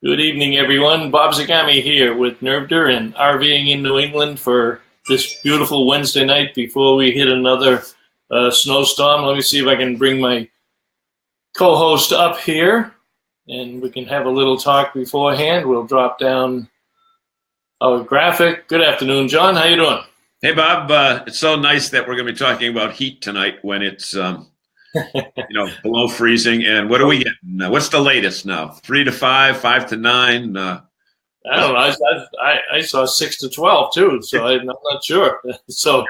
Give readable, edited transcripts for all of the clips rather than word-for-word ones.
Good evening, everyone. Bob Zagami here with NERVDA and RVing in New England for this beautiful Wednesday night before we hit another snowstorm. Let me see if I can bring my co-host up here and we can have a little talk beforehand. We'll drop down our graphic. Good afternoon, John. How you doing? Hey, Bob. It's so nice that we're going to be talking about heat tonight when it's below freezing. And what are we getting? What's the latest now? 3 to 5, 5 to 9? I don't know. I saw 6 to 12 too, so I'm not sure. So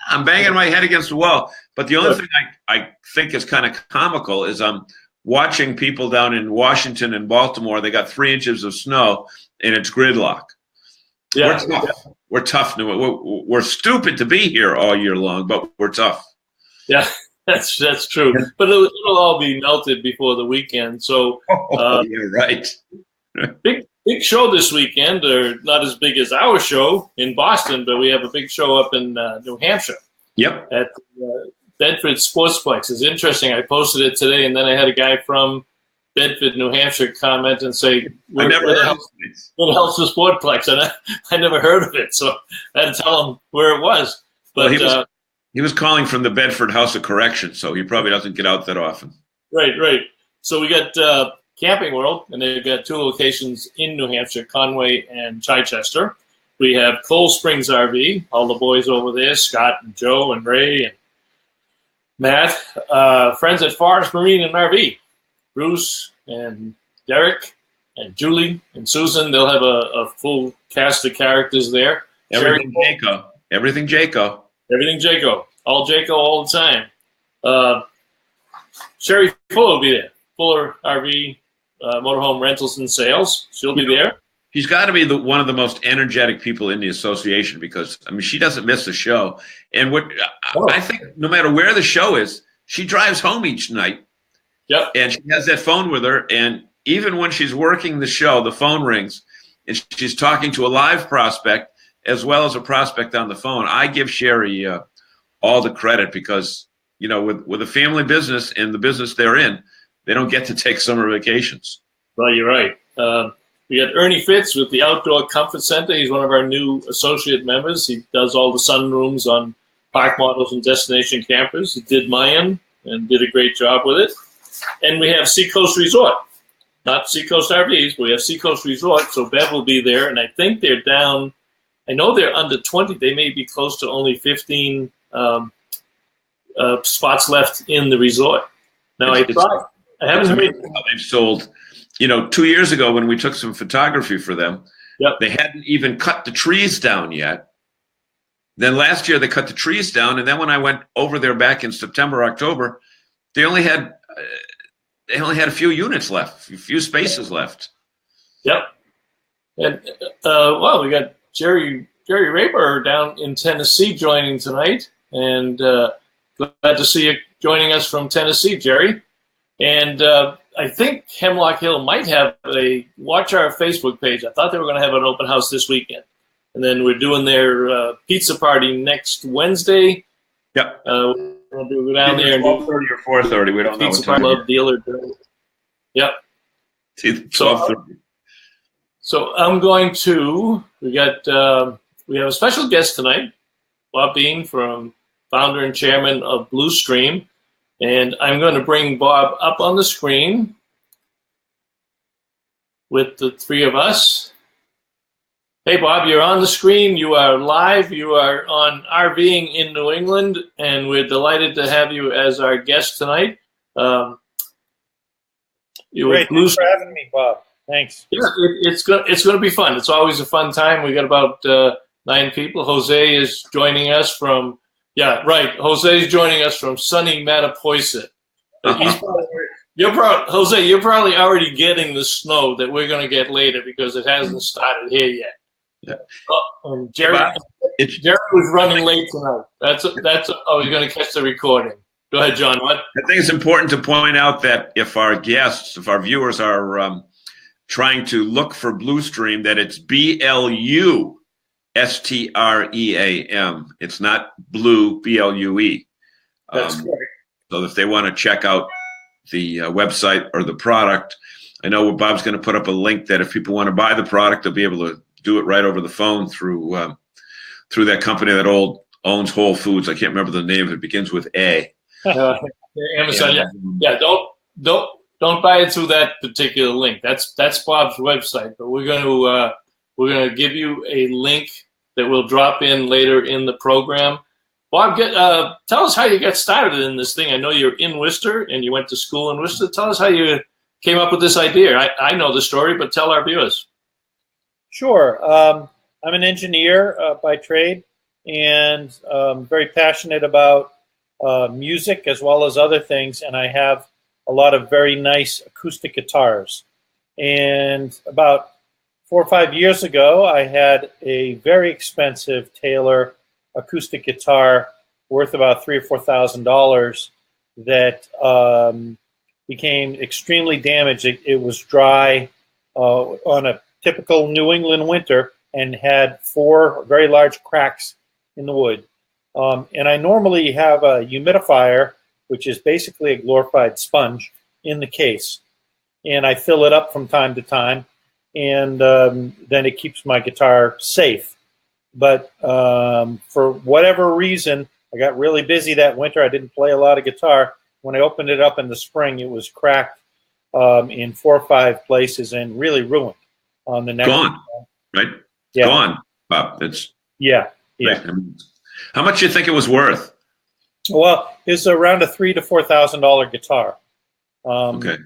I'm banging my head against the wall. But the only thing I think is kind of comical is I'm watching people down in Washington and Baltimore. They got 3 inches of snow and it's gridlock. Yeah, we're tough. We're stupid to be here all year long, but we're tough. Yeah. That's true, but it'll all be melted before the weekend. So, you're right. big show this weekend, or not as big as our show in Boston, but we have a big show up in New Hampshire. Yep. At Bedford Sportsplex. It's interesting. I posted it today, and then I had a guy from Bedford, New Hampshire, comment and say, "What the hell's the Sportsplex?" And I never heard of it, so I had to tell him where it was. But he was calling from the Bedford House of Correction, so he probably doesn't get out that often. Right. So we got Camping World, and they've got 2 locations in New Hampshire, Conway and Chichester. We have Cold Springs RV, all the boys over there, Scott and Joe and Ray and Matt. Friends at Forest Marine and RV, Bruce and Derek and Julie and Susan. They'll have a full cast of characters there. Everything Jaco. All Jaco all the time. Sherry Fuller will be there. Fuller RV, Motorhome Rentals and Sales. She'll be there. She's got to be one of the most energetic people in the association because, she doesn't miss a show. And I think no matter where the show is, she drives home each night. Yep. And she has that phone with her. And even when she's working the show, the phone rings and she's talking to a live prospect as well as a prospect on the phone. I give Sherry all the credit because, with a family business and the business they're in, they don't get to take summer vacations. Well, you're right. We got Ernie Fitz with the Outdoor Comfort Center. He's one of our new associate members. He does all the sunrooms on park models and destination campers. He did mine and did a great job with it. And we have Seacoast Resort. Not Seacoast RVs, but we have Seacoast Resort. So Bev will be there. And I think they're down. I know they're under 20. They may be close to only 15 spots left in the resort. Now, I haven't heard. They've sold, 2 years ago when we took some photography for them, They hadn't even cut the trees down yet. Then last year they cut the trees down. And then when I went over there back in September, October, they only had a few units left, a few spaces left. Yep. And, we got Jerry Raper down in Tennessee joining tonight, and glad to see you joining us from Tennessee, Jerry. And I think Hemlock Hill might have watch our Facebook page. I thought they were going to have an open house this weekend, and then we're doing their pizza party next Wednesday. Yep. We'll go down there and 12:30 or 4:30. We don't know what time. Love dealer. Yep. See, 12:30. So I'm going to. We have a special guest tonight, Bob Bean, founder and chairman of Blusteam, and I'm going to bring Bob up on the screen with the 3 of us. Hey, Bob, you're on the screen. You are live. You are on RVing in New England, and we're delighted to have you as our guest tonight. Great. Thanks for having me, Bob. Thanks. Yeah, it's going to be fun. It's always a fun time. We got about 9 people. Jose is joining us from Jose is joining us from sunny Mattapoisett. You're probably already getting the snow that we're going to get later because it hasn't started here yet. Yeah. Jerry was running late tonight. You're going to catch the recording. Go ahead, John. What? I think it's important to point out that if our viewers are trying to look for Blusteam, that it's BLUSTREAM. It's not blue, BLUE. That's correct. So if they want to check out website or the product. I know Bob's going to put up a link that if people want to buy the product, they'll be able to do it right over the phone through that company that owns Whole Foods. I can't remember the name. It begins with A. Amazon. Yeah. Don't buy it through that particular link. That's Bob's website. But we're going to give you a link that we'll drop in later in the program. Bob, tell us how you got started in this thing. I know you're in Worcester and you went to school in Worcester. Tell us how you came up with this idea. I know the story, but tell our viewers. Sure. I'm an engineer by trade and very passionate about music as well as other things. And I have a lot of very nice acoustic guitars. And about 4 or 5 years ago, I had a very expensive Taylor acoustic guitar worth about $3,000 or $4,000 that became extremely damaged. It was dry on a typical New England winter and had 4 very large cracks in the wood. And I normally have a humidifier, which is basically a glorified sponge, in the case. And I fill it up from time to time, and then it keeps my guitar safe. But for whatever reason, I got really busy that winter. I didn't play a lot of guitar. When I opened it up in the spring, it was cracked in 4 or 5 places and really ruined. On the next gone, right? Yeah. Gone, Bob. It's yeah. Right. How much do you think it was worth? Well, it's around a $3,000 to $4,000 guitar. Okay.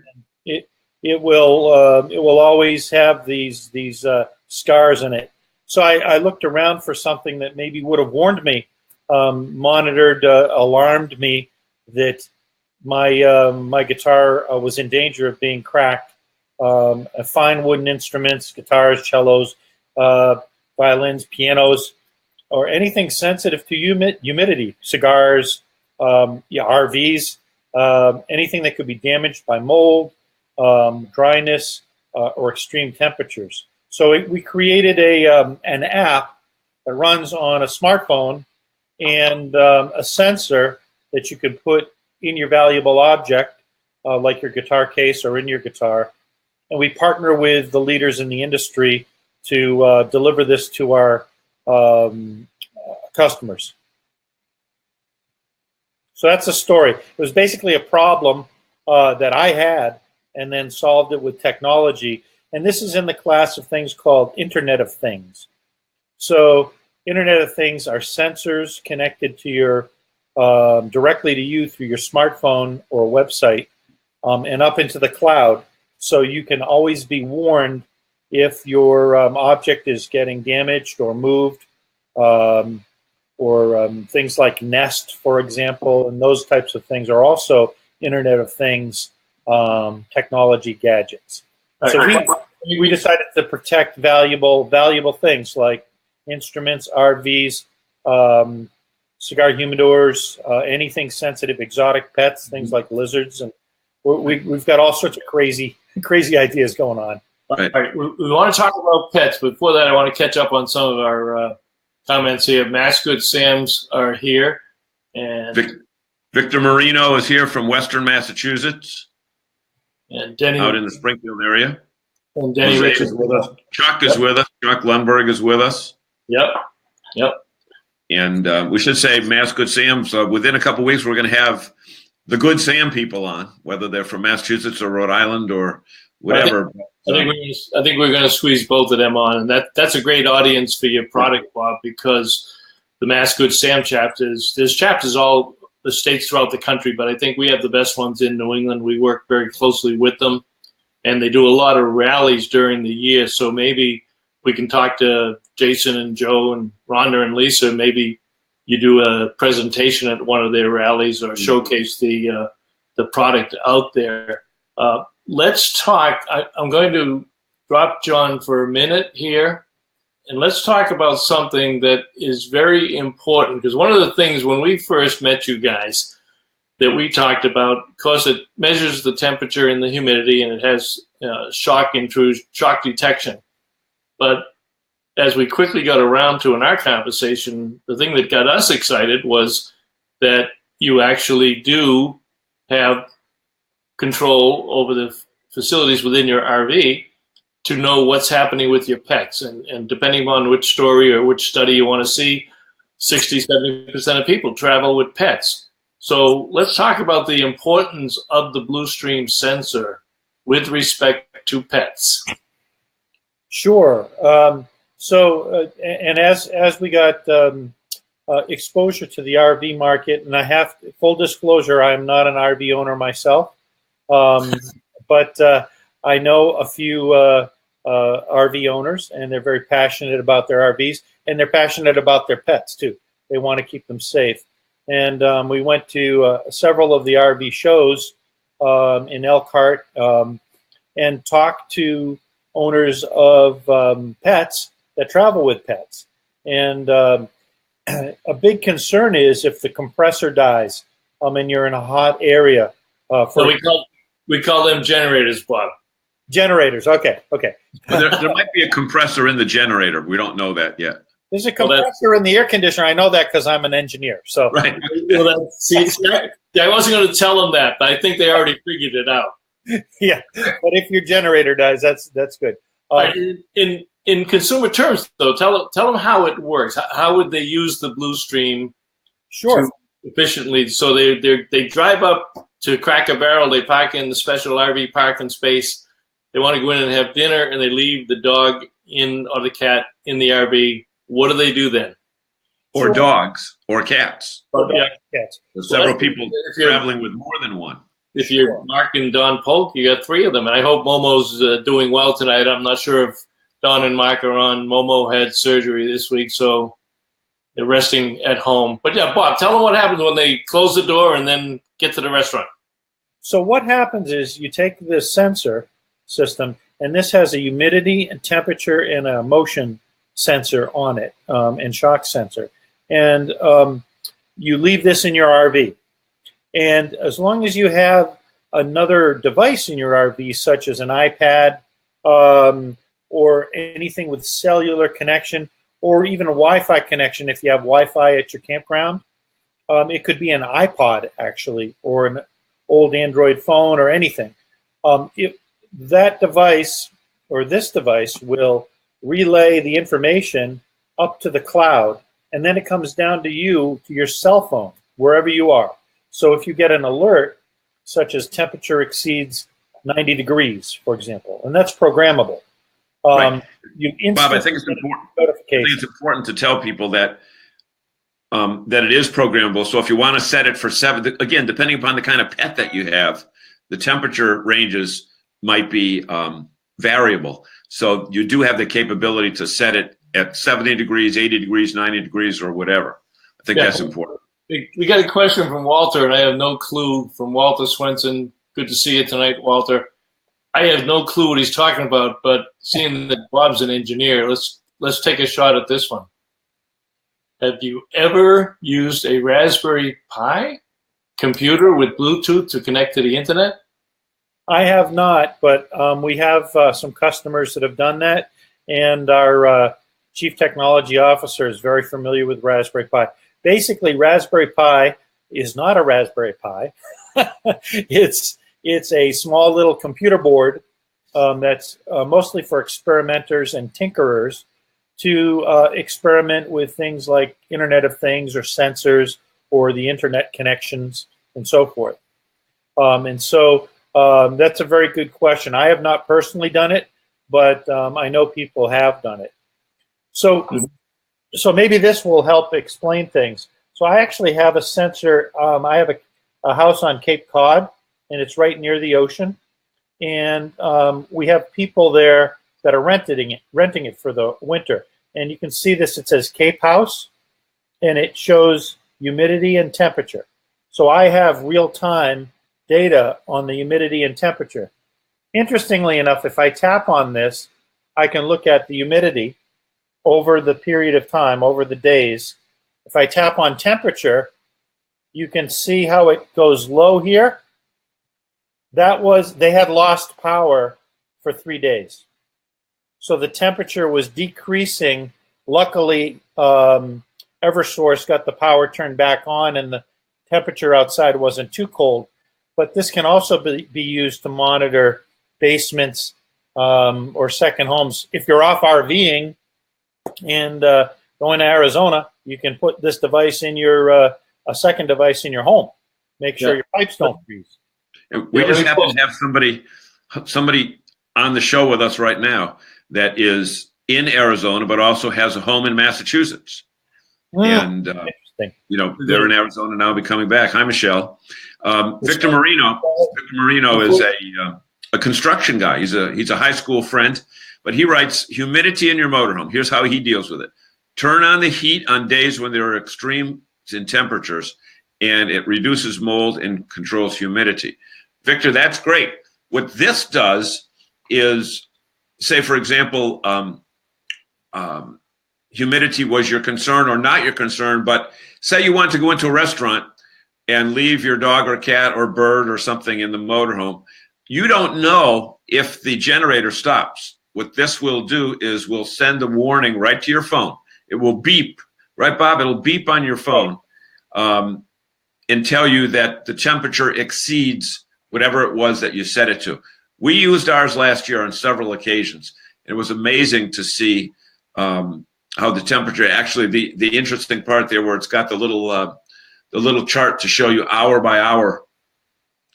It will always have these scars in it. So I looked around for something that maybe would have warned me, monitored, alarmed me that my guitar was in danger of being cracked. Fine wooden instruments, guitars, cellos, violins, pianos, or anything sensitive to humidity, cigars, RVs, anything that could be damaged by mold, dryness, or extreme temperatures. So we created an app that runs on a smartphone and a sensor that you can put in your valuable object, like your guitar case or in your guitar. And we partner with the leaders in the industry to deliver this to our customers. So that's the story. It was basically a problem that I had and then solved it with technology. And this is in the class of things called Internet of Things. So Internet of Things are sensors connected to your directly to you through your smartphone or website and up into the cloud. So you can always be warned if your object is getting damaged or moved, or things like Nest, for example, and those types of things are also Internet of Things technology gadgets. So we decided to protect valuable things like instruments, RVs, cigar humidors, anything sensitive, exotic pets, things like lizards, and we've got all sorts of crazy ideas going on. All right, we want to talk about pets. Before that, I want to catch up on some of our comments here. Mass Good Sam's are here, and Victor Marino is here from Western Massachusetts, and Denny out in the Springfield area. And Denny Rich is with us. Chuck is with us. Chuck Lundberg is with us. Yep. And we should say Mass Good Sam's. Within a couple of weeks, we're going to have the Good Sam people on, whether they're from Massachusetts or Rhode Island or whatever. I think we're going to squeeze both of them on, and that's a great audience for your product, Bob, because the Mass Good Sam chapters. There's chapters all the states throughout the country, but I think we have the best ones in New England. We work very closely with them, and they do a lot of rallies during the year. So maybe we can talk to Jason and Joe and Rhonda and Lisa. Maybe you do a presentation at one of their rallies or showcase the product out there. Let's talk. I'm going to drop John for a minute here, and let's talk about something that is very important, because one of the things when we first met you guys that we talked about, of course, it measures the temperature and the humidity, and it has shock detection. But as we quickly got around to in our conversation, the thing that got us excited was that you actually do have control over the facilities within your RV to know what's happening with your pets. And depending on which story or which study you want to see, 60-70% of people travel with pets. So let's talk about the importance of the Blusteam sensor with respect to pets. Sure. And as we got exposure to the RV market, and I have full disclosure, I'm not an RV owner myself, but I know a few RV owners, and they're very passionate about their RVs, and they're passionate about their pets too. They want to keep them safe. And we went to several of the RV shows in Elkhart and talked to owners of pets that travel with pets. And a big concern is if the compressor dies and you're in a hot area. So we call them generators, Bob. Generators, okay. There might be a compressor in the generator. We don't know that yet. There's a compressor in the air conditioner. I know that because I'm an engineer. So right. I wasn't going to tell them that, but I think they already figured it out. Yeah, but if your generator dies, that's good. In consumer terms, though, tell them how it works. How would they use the Blusteam efficiently? So they drive up to Cracker Barrel. They park in the special RV parking space. They want to go in and have dinner, and they leave the dog or the cat in the RV. What do they do then? Or dogs or cats. Cats. There's several people traveling with more than one. If you're Mark and Don Polk, you got 3 of them. And I hope Momo's doing well tonight. I'm not sure if Don and Mark are on. Momo had surgery this week, so they're resting at home. But yeah, Bob, tell them what happens when they close the door and then get to the restaurant. So what happens is you take this sensor system, and this has a humidity and temperature and a motion sensor on it, and shock sensor. And you leave this in your RV. And as long as you have another device in your RV, such as an iPad or anything with cellular connection, or even a Wi-Fi connection if you have Wi-Fi at your campground, it could be an iPod, actually, or an old Android phone or anything. That device or this device will relay the information up to the cloud, and then it comes down to you, to your cell phone, wherever you are. So if you get an alert, such as temperature exceeds 90 degrees, for example, and that's programmable. Right. Bob, I think it's important to tell people that that it is programmable. So if you want to set it for 7, again, depending upon the kind of pet that you have, the temperature ranges might be variable. So you do have the capability to set it at 70 degrees, 80 degrees, 90 degrees, or whatever. I think that's important. We got a question from Walter, and I have no clue, from Walter Swenson. Good to see you tonight, Walter. I have no clue what he's talking about, but seeing that Bob's an engineer, let's take a shot at this one. Have you ever used a Raspberry Pi computer with Bluetooth to connect to the internet? I have not, but we have some customers that have done that, and our Chief Technology Officer is very familiar with Raspberry Pi. Basically, Raspberry Pi is not a Raspberry Pi. It's a small little computer board that's mostly for experimenters and tinkerers to experiment with things like Internet of Things or sensors or the internet connections and so forth. That's a very good question. I have not personally done it, but I know people have done it. So maybe this will help explain things. So I actually have a sensor. I have a house on Cape Cod, and it's right near the ocean. And we have people there that are renting it for the winter. And you can see this. It says Cape House, and it shows humidity and temperature. So I have real-time data on the humidity and temperature. Interestingly enough, if I tap on this, I can look at the humidity over the period of time, over the days. If I tap on temperature, you can see how it goes low here. They had lost power for 3 days. So the temperature was decreasing. Luckily, Eversource got the power turned back on, and the temperature outside wasn't too cold. but this can also be used to monitor basements or second homes. If you're off RVing and going to Arizona, you can put this device in your a second device in your home. Make sure your pipes don't freeze. We just happen to have somebody on the show with us right now that is in Arizona, but also has a home in Massachusetts. And interesting. You know, they're in Arizona now, be coming back. Hi, Michelle. Victor Marino. Victor Marino is a construction guy. He's a high school friend, but he writes humidity in your motorhome. Here's how he deals with it: turn on the heat on days when there are extremes in temperatures, and it reduces mold and controls humidity. Victor, that's great. What this does is, say, for example, humidity was your concern or not your concern, but say you want to go into a restaurant and leave your dog or cat or bird or something in the motorhome. You don't know if the generator stops. What this will do is we'll send a warning right to your phone. It will beep, right, Bob? It'll beep on your phone and tell you that the temperature exceeds whatever it was that you set it to. We used ours last year on several occasions. It was amazing to see how the temperature, actually the interesting part there where it's got the little chart to show you hour by hour,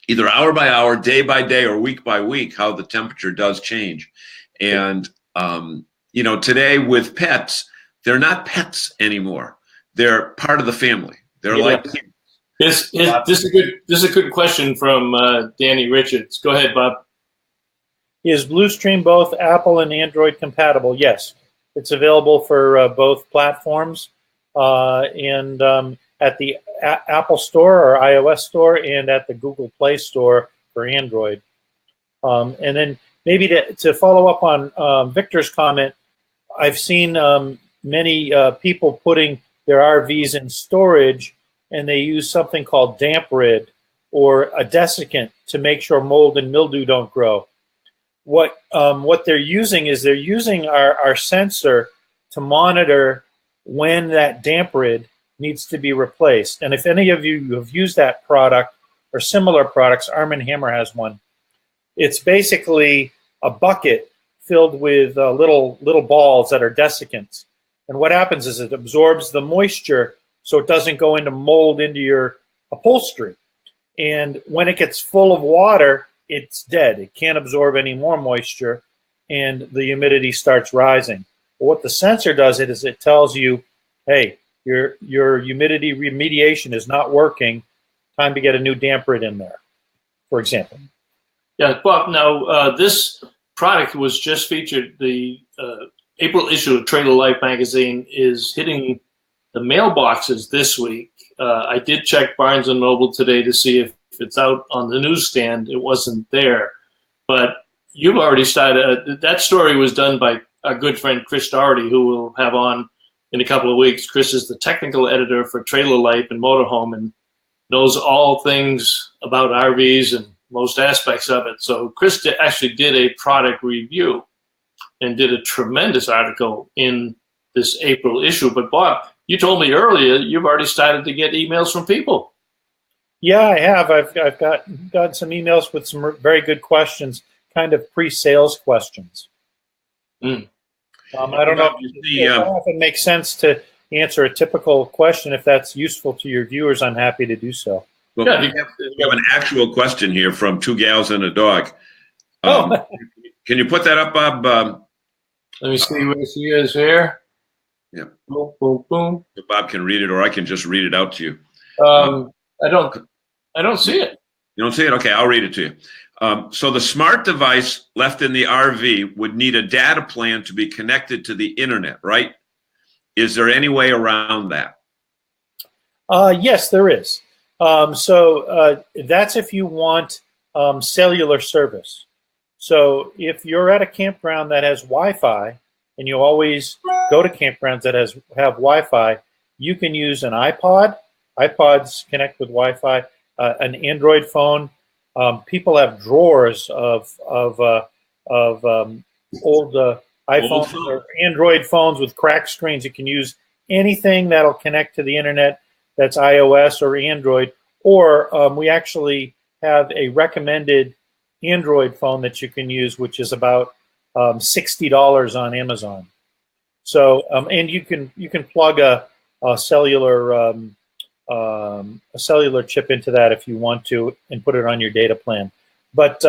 either hour by hour, day by day, or week by week, how the temperature does change. And, you know, today with pets, they're not pets anymore. They're part of the family. They're like this is a good question from Danny Richards. Go ahead, Bob. Is Bluesteam both Apple and Android compatible? Yes. It's available for both platforms and at the Apple Store or iOS Store and at the Google Play Store for Android. And then maybe to follow up on Victor's comment, I've seen many people putting their RVs in storage, and they use something called damp rid or a desiccant to make sure mold and mildew don't grow. What they're using is our sensor to monitor when that damp rid needs to be replaced. And if any of you have used that product or similar products, Arm & Hammer has one. It's basically a bucket filled with little balls that are desiccants. And what happens is it absorbs the moisture so it doesn't go into mold into your upholstery. And when it gets full of water, it's dead. It can't absorb any more moisture, and the humidity starts rising. But what the sensor does is it tells you, hey, your humidity remediation is not working. Time to get a new damp rid in there, for example. Yeah, Bob, now this product was just featured. The April issue of Trailer Life magazine is hitting the mailboxes this week. I did check Barnes & Noble today to see if it's out on the newsstand. It wasn't there. But you've already started. That story was done by our good friend Chris Doherty, who we'll have on in a couple of weeks. Chris is the technical editor for Trailer Life and Motorhome and knows all things about RVs and most aspects of it. So Chris actually did a product review and did a tremendous article in this April issue. But Bob, you told me earlier you've already started to get emails from people. Yeah, I have. I've got some emails with some very good questions, kind of pre-sales questions. Mm. I don't know if it makes sense to answer a typical question. If that's useful to your viewers, I'm happy to do so. Well, yeah, we have an actual question here from Two Gals and a Dog. Can you put that up, Bob? Let me see where she is here. Yeah. Boom, boom, boom. If Bob can read it, or I can just read it out to you. I don't see it. You don't see it? Okay, I'll read it to you. So the smart device left in the RV would need a data plan to be connected to the internet, right? Is there any way around that? Yes, there is. So that's if you want cellular service. So if you're at a campground that has Wi-Fi, and you always go to campgrounds that have Wi-Fi, you can use an iPod. iPods connect with Wi-Fi. An Android phone. People have drawers of old iPhones or Android phones with cracked screens. You can use anything that'll connect to the internet that's iOS or Android. Or we actually have a recommended Android phone that you can use, which is about $60 on Amazon. So, and you can plug a cellular chip into that if you want to, and put it on your data plan. But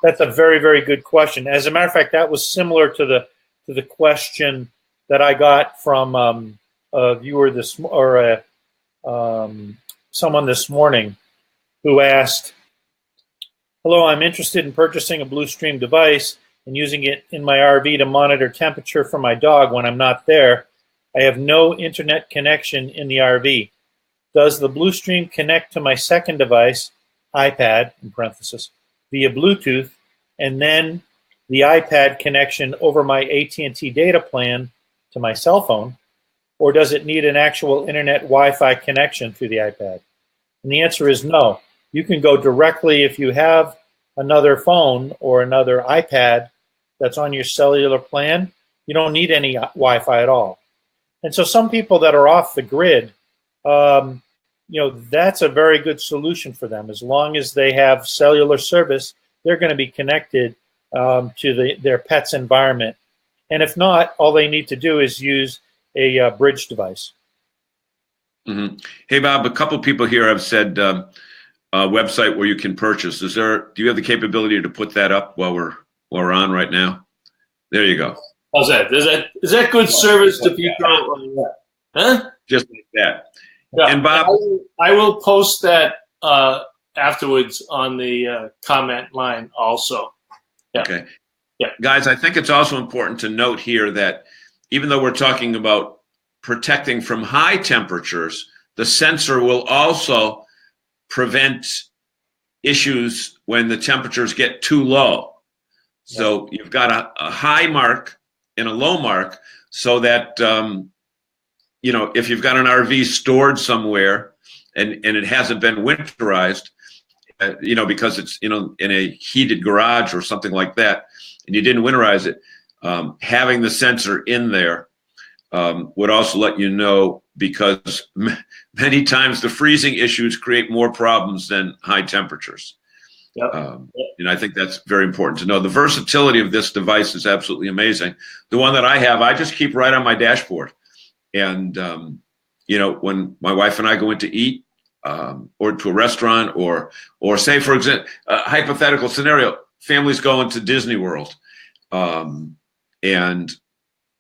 that's a very, very good question. As a matter of fact, that was similar to the question that I got from a viewer someone this morning who asked, "Hello, I'm interested in purchasing a Blusteam device and using it in my RV to monitor temperature for my dog when I'm not there. I have no internet connection in the RV. Does the Blusteam connect to my second device, iPad, in parentheses, via Bluetooth, and then the iPad connection over my AT&T data plan to my cell phone, or does it need an actual internet Wi-Fi connection through the iPad?" And the answer is no. You can go directly, if you have another phone or another iPad that's on your cellular plan, you don't need any Wi-Fi at all. And so some people that are off the grid, that's a very good solution for them. As long as they have cellular service, they're going to be connected to their pet's environment. And if not, all they need to do is use a bridge device. Mm-hmm. Hey, Bob, a couple people here have said a website where you can purchase. Do you have the capability to put that up while we're on right now? There you go. How's that? Is that good service to people? Huh? Just like that. Yeah. And Bob, I will post that afterwards on the comment line also. Yeah. Okay. Yeah. Guys, I think it's also important to note here that even though we're talking about protecting from high temperatures, the sensor will also prevent issues when the temperatures get too low. So you've got a high mark and a low mark, so that if you've got an RV stored somewhere and it hasn't been winterized, because it's in a heated garage or something like that, and you didn't winterize it, having the sensor in there would also let you know, because many times the freezing issues create more problems than high temperatures. Yep. And I think that's very important to know. The versatility of this device is absolutely amazing. The one that I have, I just keep right on my dashboard. And, when my wife and I go in to eat or to a restaurant or say, for example, a hypothetical scenario, families going to Disney World and,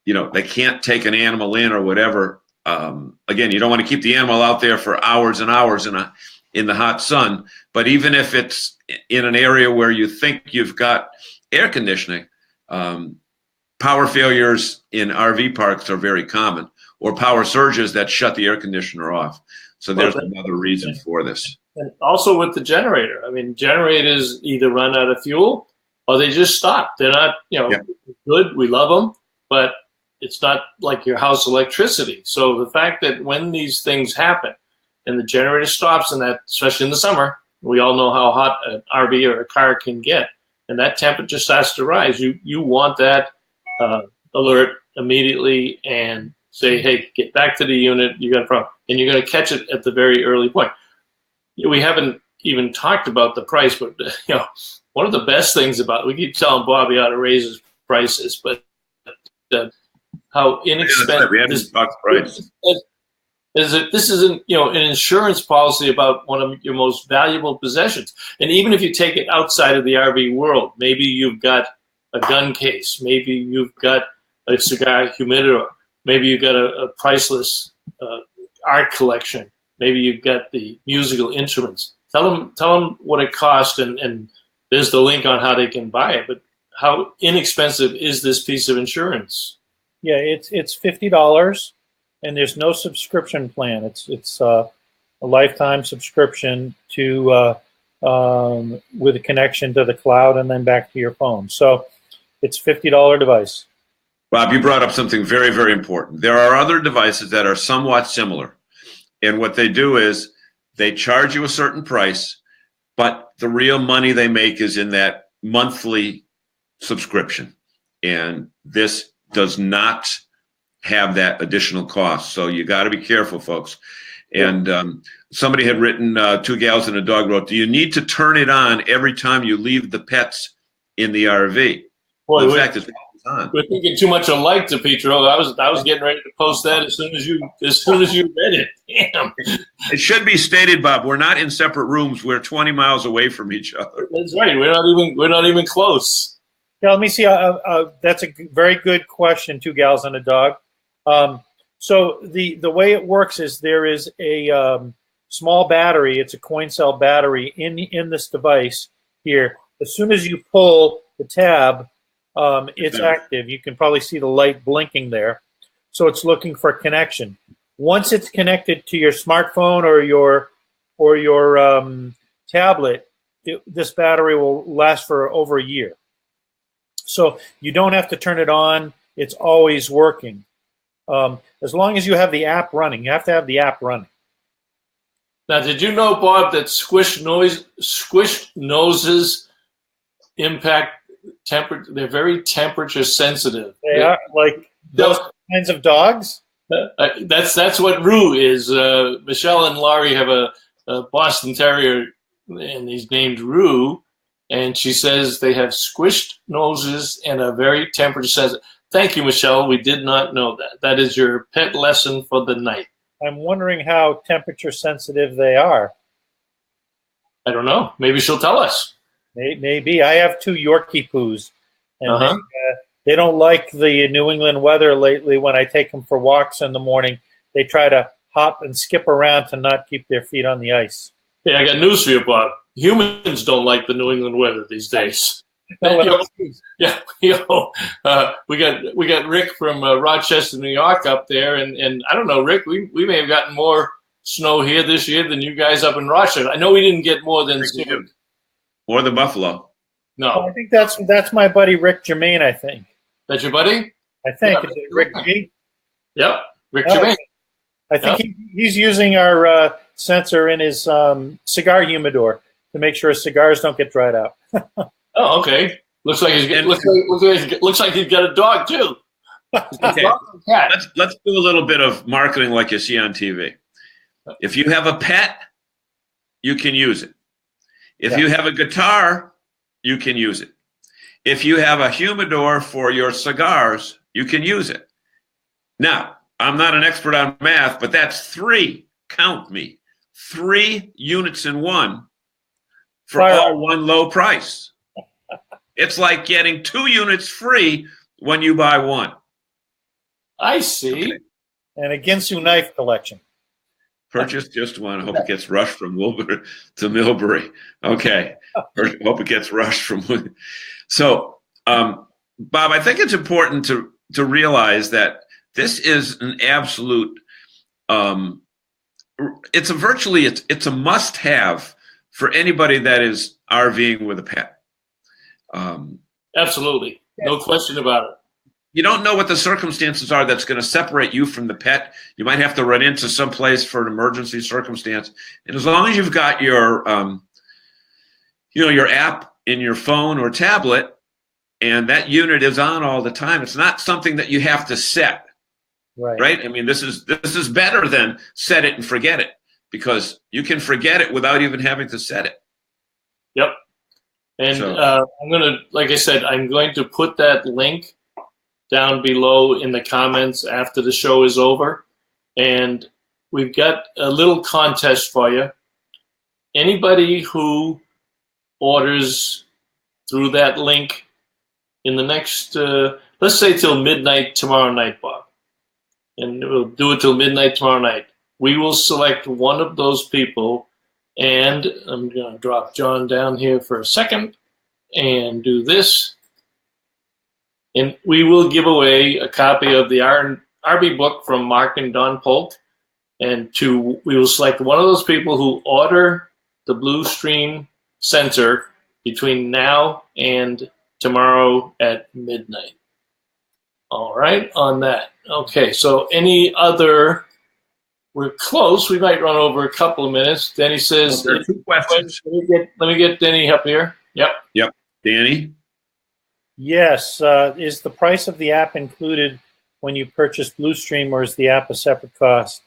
they can't take an animal in or whatever. Again, you don't want to keep the animal out there for hours and hours in the hot sun. But even if it's in an area where you think you've got air conditioning, power failures in RV parks are very common, or power surges that shut the air conditioner off. So there's another reason for this. And also with the generator. I mean, generators either run out of fuel or they just stop. They're not, good. We love them, but it's not like your house electricity. So the fact that when these things happen and the generator stops, and that, especially in the summer, we all know how hot an RV or a car can get, and that temperature starts to rise, you want that alert immediately and say, hey, get back to the unit, you got a problem. And you're going to catch it at the very early point. We haven't even talked about the price, but one of the best things about, we keep telling Bobby how to raise his prices, but how inexpensive this price is. This is an insurance policy about one of your most valuable possessions. And even if you take it outside of the RV world, maybe you've got a gun case, maybe you've got a cigar humidor, maybe you've got a priceless art collection, maybe you've got the musical instruments. Tell them what it costs, and there's the link on how they can buy it. But how inexpensive is this piece of insurance? Yeah, it's $50, and there's no subscription plan. It's a lifetime subscription to with a connection to the cloud and then back to your phone. So it's $50 device. Bob, you brought up something very, very important. There are other devices that are somewhat similar, and what they do is they charge you a certain price, but the real money they make is in that monthly subscription, and this does not have that additional cost. So you got to be careful, folks. And somebody had written, Two Gals and a Dog wrote, do you need to turn it on every time you leave the pets in the RV? Boy, well, in fact, it's on. We're thinking too much alike, DePietro. I was getting ready to post that as soon as you read it. Damn. It should be stated, Bob, we're not in separate rooms. We're 20 miles away from each other. That's right. We're not even close. Yeah, let me see. That's a very good question. Two Gals and a Dog. So the way it works is there is a small battery. It's a coin cell battery in this device here. As soon as you pull the tab, it's active. You can probably see the light blinking there. So it's looking for connection. Once it's connected to your smartphone or your tablet, this battery will last for over a year. So you don't have to turn it on. It's always working. As long as you have the app running. You have to have the app running. Now, did you know, Bob, that squished noses impact temperature? They're very temperature sensitive. They are, like those kinds of dogs? That's what Roo is. Michelle and Laurie have a Boston Terrier, and he's named Roo. And she says they have squished noses and are very temperature sensitive. Thank you, Michelle. We did not know that. That is your pet lesson for the night. I'm wondering how temperature sensitive they are. I don't know. Maybe she'll tell us. Maybe. I have 2 Yorkie poos, and they don't like the New England weather lately. When I take them for walks in the morning, they try to hop and skip around to not keep their feet on the ice. Hey, I got news for you, Bob. Humans don't like the New England weather these days. We got Rick from Rochester, New York up there, and I don't know, Rick, we may have gotten more snow here this year than you guys up in Rochester. I know we didn't get more than or the Buffalo. No, I think that's my buddy Rick Germain. I think that's your buddy. I think is it Rick G. Yep, Rick Germain. I think he's using our sensor in his cigar humidor to make sure his cigars don't get dried out. Oh, okay. Looks like he's got a dog too. Okay. Let's do a little bit of marketing like you see on TV. If you have a pet, you can use it. If you have a guitar, you can use it. If you have a humidor for your cigars, you can use it. Now, I'm not an expert on math, but that's 3. Count me. 3 units in one for all one low price. It's like getting 2 units free when you buy 1. I see. Okay. And a Ginsu knife collection. Purchase just 1. I hope it gets rushed from Wilbur to Millbury. Okay. Hope it gets rushed from. So, Bob, I think it's important to realize that this is an absolute. It's a must-have for anybody that is RVing with a pet. Absolutely. No question about it. You don't know what the circumstances are that's going to separate you from the pet. You might have to run into some place for an emergency circumstance. And as long as you've got your, your app in your phone or tablet, and that unit is on all the time, it's not something that you have to set. Right? I mean, this is better than set it and forget it, because you can forget it without even having to set it. Yep. And I'm going to, like I said, I'm going to put that link down below in the comments after the show is over. And we've got a little contest for you. Anybody who orders through that link in the next, let's say till midnight tomorrow night, Bob. And we'll do it till midnight tomorrow night. We will select one of those people, and I'm going to drop John down here for a second and do this. And we will give away a copy of the RB book from Mark and Don Polk. And we will select one of those people who order the Blusteam sensor between now and tomorrow at midnight. All right, on that. Okay, so any other? We're close. We might run over a couple of minutes. Danny says, there are 2 questions. Let me get Danny up here. Yep. Danny? Yes. Is the price of the app included when you purchase Blusteam, or is the app a separate cost?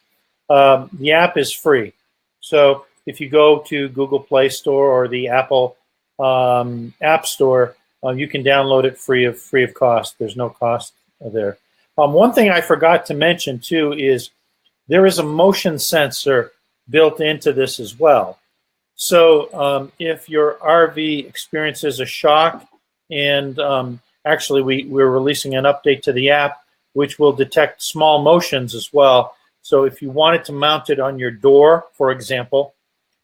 The app is free. So if you go to Google Play Store or the Apple App Store, you can download it free of cost. There's no cost there. One thing I forgot to mention too is there is a motion sensor built into this as well. So if your RV experiences a shock, and actually we're releasing an update to the app which will detect small motions as well. So if you wanted to mount it on your door, for example,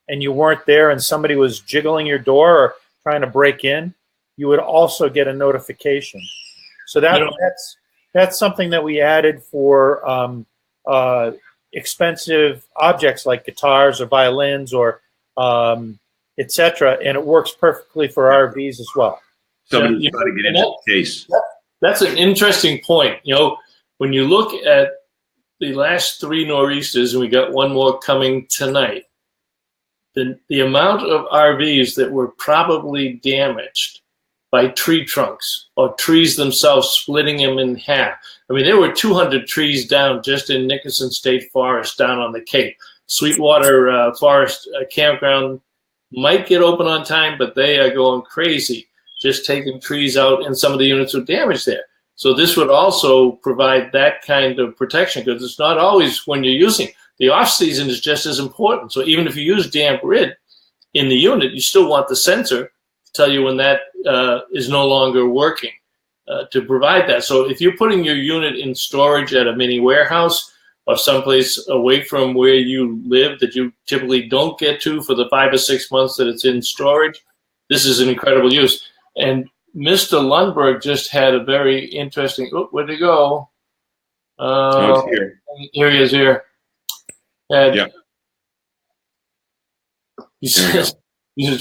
and you weren't there and somebody was jiggling your door or trying to break in, you would also get a notification. So that's something that we added for expensive objects like guitars or violins or etc. And it works perfectly for RVs as well. Somebody's trying to get into the case. That's an interesting point. You know, when you look at the last 3 nor'easters, and we got one more coming tonight, the amount of RVs that were probably damaged by tree trunks or trees themselves splitting them in half. I mean, there were 200 trees down just in Nickerson State Forest down on the Cape. Sweetwater Forest Campground might get open on time, but they are going crazy just taking trees out, and some of the units were damaged there. So this would also provide that kind of protection, because it's not always when you're using. The off-season is just as important. So even if you use damp rid in the unit, you still want the sensor to tell you when that is no longer working to provide that. So if you're putting your unit in storage at a mini warehouse or someplace away from where you live that you typically don't get to for the 5 or 6 months that it's in storage, this is an incredible use. And Mr. Lundberg just had a very interesting. Oh, where'd he go? Oh, it's here. Here he is. Here. And yeah. He says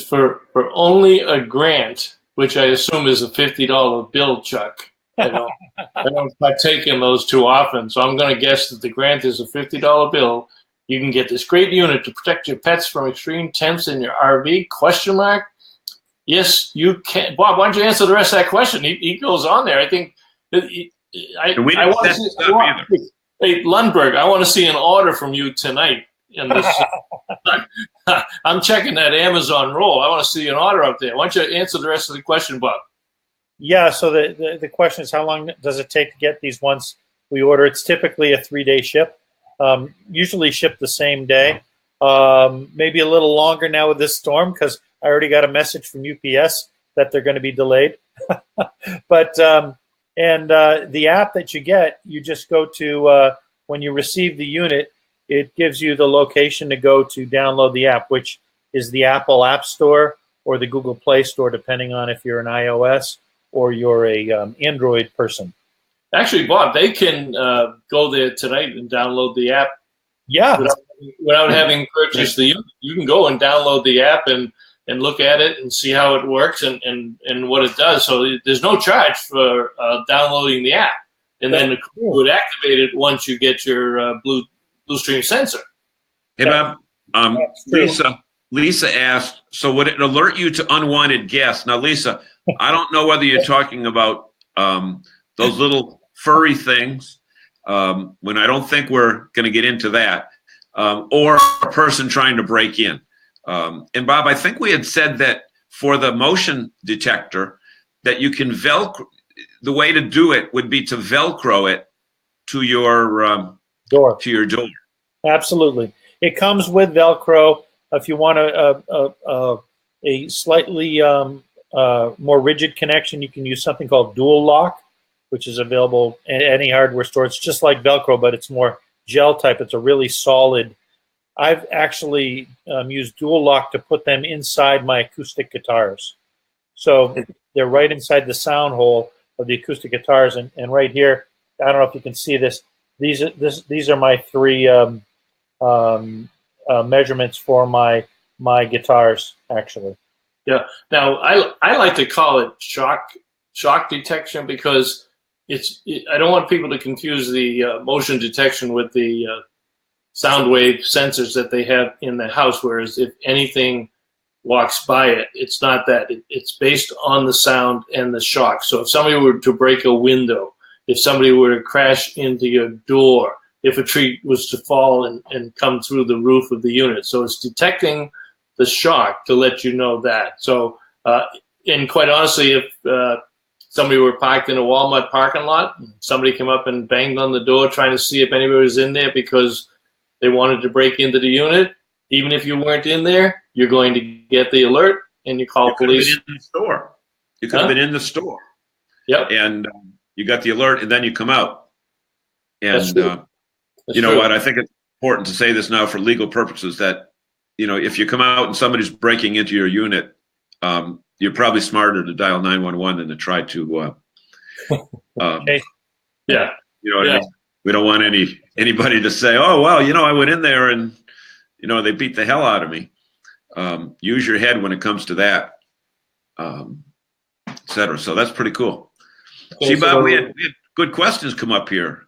for only a grant, which I assume is a $50 bill, Chuck. I don't partake in those too often, so I'm going to guess that the grant is a $50 bill. You can get this great unit to protect your pets from extreme temps in your RV? Question mark. Yes, you can. Bob, why don't you answer the rest of that question? He goes on there. I think hey, Lundberg, I want to see an order from you tonight. In this, I'm checking that Amazon roll. I want to see an order up there. Why don't you answer the rest of the question, Bob? Yeah, so the question is, how long does it take to get these once we order? It's typically a 3-day ship, usually shipped the same day. Maybe a little longer now with this storm, because I already got a message from UPS that they're going to be delayed. But the app that you get, you just go to, when you receive the unit, it gives you the location to go to download the app, which is the Apple App Store or the Google Play Store, depending on if you're an iOS or you're a Android person. Actually, Bob, they can go there tonight and download the app. Yeah. Without having purchased the unit. You can go and download the app and look at it and see how it works and what it does. So there's no charge for downloading the app. And then the crew would activate it once you get your Blusteam sensor. Hey, Bob, Lisa asked, so would it alert you to unwanted guests? Now, Lisa, I don't know whether you're talking about those little furry things, when I don't think we're going to get into that, or a person trying to break in. And Bob, I think we had said that for the motion detector that you can Velcro, the way to do it would be to Velcro it to your door. To your door. Absolutely. It comes with Velcro. If you want a slightly more rigid connection, you can use something called Dual Lock, which is available at any hardware store. It's just like Velcro, but it's more gel type. It's a really solid. I've actually used Dual Lock to put them inside my acoustic guitars. So they're right inside the sound hole of the acoustic guitars. And right here, I don't know if you can see this. These are my 3 measurements for my guitars, actually. Yeah. Now, I like to call it shock detection, because I don't want people to confuse the motion detection with the sound wave sensors that they have in the house, whereas if anything walks by it, it's not that. It's based on the sound and the shock. So if somebody were to break a window, if somebody were to crash into your door, if a tree was to fall and come through the roof of the unit. So it's detecting the shock to let you know that. So, and quite honestly, if somebody were parked in a Walmart parking lot, somebody came up and banged on the door trying to see if anybody was in there because they wanted to break into the unit, even if you weren't in there, you're going to get the alert and you call police. You could have been in the store. You could have been in the store. Yep. And you got the alert, and then you come out. And you know true. what? I think it's important to say this now for legal purposes that, you know, if you come out and somebody's breaking into your unit, you're probably smarter to dial 911 than to try to. Okay. Yeah. You know what I mean? We don't want anybody to say, "Oh, well, you know, I went in there and, you know, they beat the hell out of me." Use your head when it comes to that, et cetera. So that's pretty cool. Okay, See, Bob, so we had good questions come up here.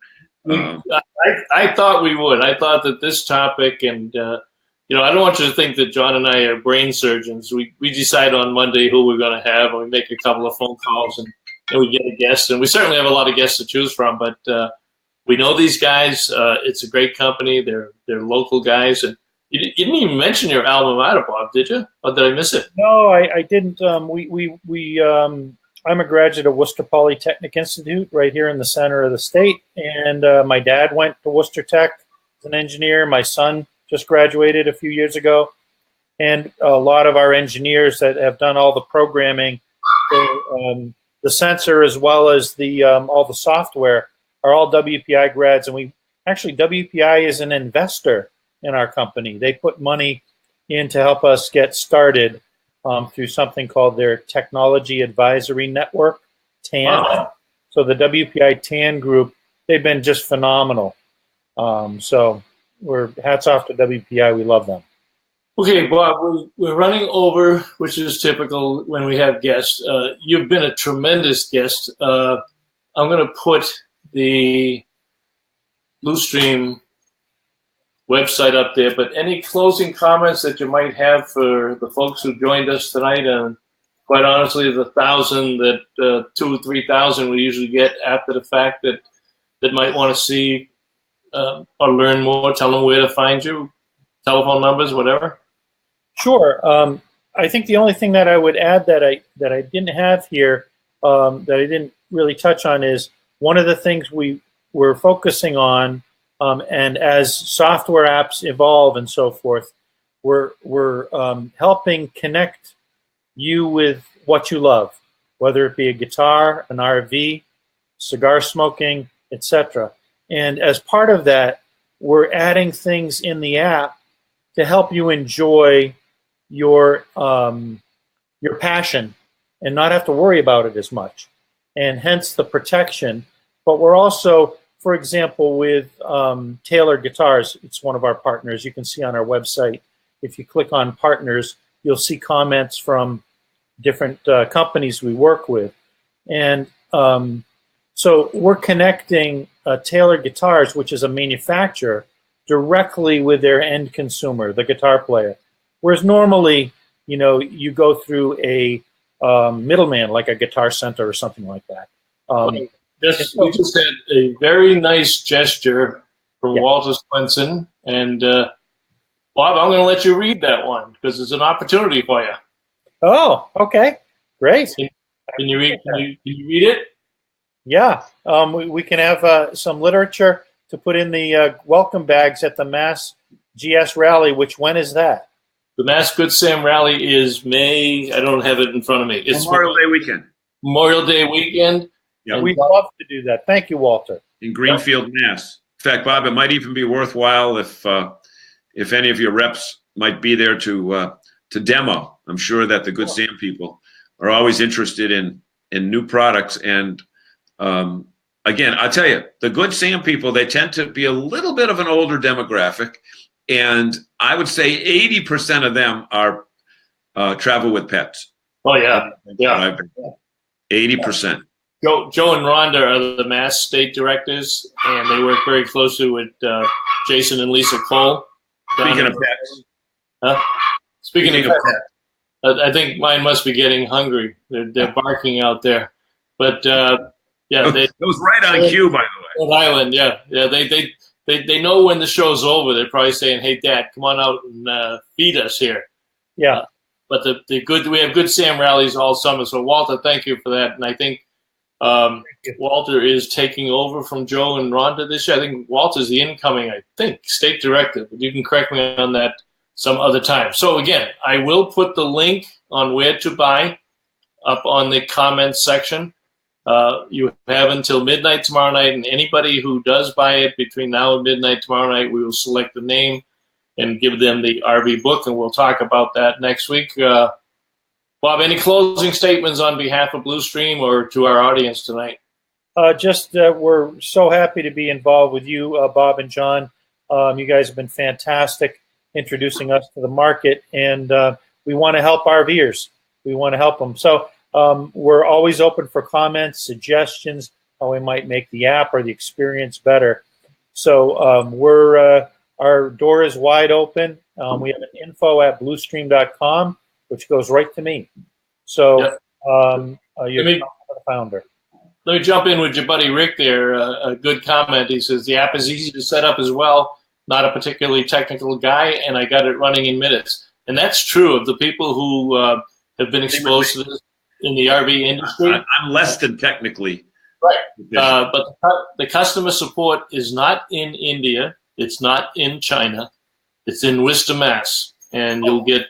I thought we would. I thought that this topic, and you know, I don't want you to think that John and I are brain surgeons. We decide on Monday who we're going to have, and we make a couple of phone calls, and we get a guest, and we certainly have a lot of guests to choose from. But we know these guys. It's a great company. They're local guys, and you didn't even mention your alma mater, Bob, did you? Or did I miss it? No, I didn't. I'm a graduate of Worcester Polytechnic Institute right here in the center of the state. And my dad went to Worcester Tech as an engineer. My son just graduated a few years ago. And a lot of our engineers that have done all the programming, the sensor as well as the all the software are all WPI grads. And WPI is an investor in our company. They put money in to help us get started through something called their Technology Advisory Network, TAN. Wow. So the WPI TAN group, they've been just phenomenal. So we're hats off to WPI. We love them. Okay, Bob, we're running over, which is typical when we have guests. You've been a tremendous guest. I'm going to put the Blusteam website up there, but any closing comments that you might have for the folks who joined us tonight? And quite honestly, the 1,000 that 2,000 or 3,000 we usually get after the fact that might want to see or learn more, tell them where to find you, telephone numbers, whatever. Sure. I think the only thing that I would add that I didn't have here that I didn't really touch on is one of the things we're focusing on. And as software apps evolve and so forth, we're helping connect you with what you love, whether it be a guitar, an RV, cigar smoking, etc. And as part of that, we're adding things in the app to help you enjoy your passion and not have to worry about it as much, and hence the protection. But we're also, for example, with Taylor Guitars, it's one of our partners. You can see on our website, if you click on partners, you'll see comments from different companies we work with. And so we're connecting Taylor Guitars, which is a manufacturer, directly with their end consumer, the guitar player. Whereas normally, you know, you go through a middleman, like a Guitar Center or something like that. We just had a very nice gesture from Walter Swenson. And Bob, I'm going to let you read that one because it's an opportunity for you. Oh, okay. Great. Can you read it? Yeah. We can have some literature to put in the welcome bags at the Mass GS Rally, which when is that? The Mass Good Sam Rally is May. I don't have it in front of me. It's Memorial Day weekend. Memorial Day weekend. Yeah, we'd love to do that. Thank you, Walter. In Greenfield, Mass. In fact, Bob, it might even be worthwhile if any of your reps might be there to demo. I'm sure that the Good Sam people are always interested in new products. And again, I'll tell you, the Good Sam people, they tend to be a little bit of an older demographic. And I would say 80% of them are travel with pets. Oh, yeah. Yeah. 80%. Joe and Rhonda are the Mass State Directors, and they work very closely with Jason and Lisa Cole. Speaking of pets. Speaking of pets, I think mine must be getting hungry. They're barking out there. But, yeah. It was right on cue, by the way. Rhode Island, yeah. They they know when the show's over. They're probably saying, "Hey, Dad, come on out and feed us here." Yeah. But we have good Sam rallies all summer. So Walter, thank you for that. And I think Walter is taking over from Joe and Rhonda this year. I think Walter's the incoming, state director. But you can correct me on that some other time. So again, I will put the link on where to buy up on the comments section. You have until midnight tomorrow night, and anybody who does buy it between now and midnight tomorrow night, we will select the name and give them the RV book, and we'll talk about that next week. Bob, any closing statements on behalf of Bluesteam or to our audience tonight? Just we're so happy to be involved with you, Bob and John. You guys have been fantastic introducing us to the market, and we want to help RVers. We want to help them. So we're always open for comments, suggestions, how we might make the app or the experience better. So our door is wide open. We have an info@bluestream.com, which goes right to me. So you're the founder. Let me jump in with your buddy Rick there. A good comment. He says, the app is easy to set up as well. Not a particularly technical guy, and I got it running in minutes. And that's true of the people who have been exposed to this in the RV industry. I'm less than technically. Right. But the customer support is not in India. It's not in China. It's in Worcester, Mass. And you'll get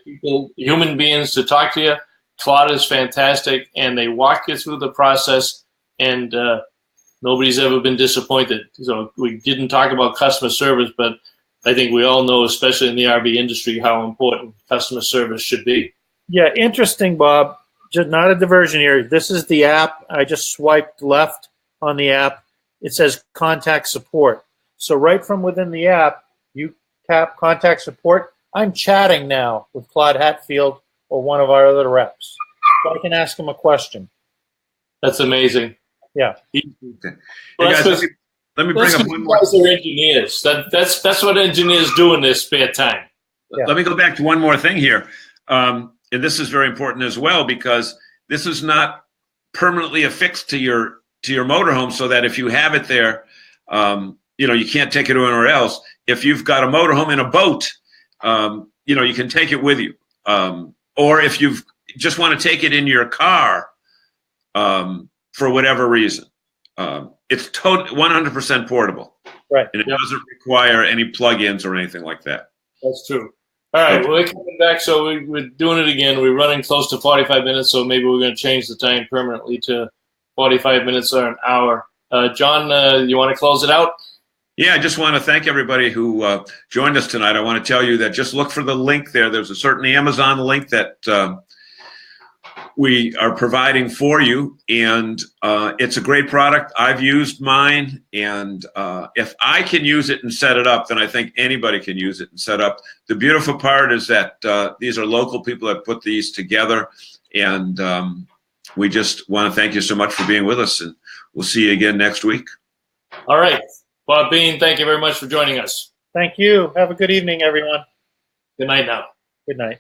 human beings to talk to you. Claude is fantastic, and they walk you through the process, and nobody's ever been disappointed. So we didn't talk about customer service, but I think we all know, especially in the RV industry, how important customer service should be. Yeah, interesting, Bob. Just not a diversion here. This is the app. I just swiped left on the app. It says contact support. So right from within the app, you tap contact support. I'm chatting now with Claude Hatfield or one of our other reps. So I can ask him a question. That's amazing. Yeah. Hey guys, let me bring up one more. Guys are engineers. That's what engineers do in their spare time. Yeah. Let me go back to one more thing here. And this is very important as well, because this is not permanently affixed to your motorhome, so that if you have it there, you can't take it anywhere else. If you've got a motorhome in a boat, you can take it with you. Or if you just want to take it in your car for whatever reason, it's 100% portable. Right. And it doesn't require any plug-ins or anything like that. That's true. All right, well, we're coming back, so we're doing it again. We're running close to 45 minutes, so maybe we're going to change the time permanently to 45 minutes or an hour. John, you want to close it out? Yeah, I just want to thank everybody who joined us tonight. I want to tell you that just look for the link there. There's a certain Amazon link that we are providing for you, and it's a great product. I've used mine, and if I can use it and set it up, then I think anybody can use it and set up. The beautiful part is that these are local people that put these together, and we just want to thank you so much for being with us, and we'll see you again next week. All right. Bob Bean, thank you very much for joining us. Thank you. Have a good evening, everyone. Good night now. Good night.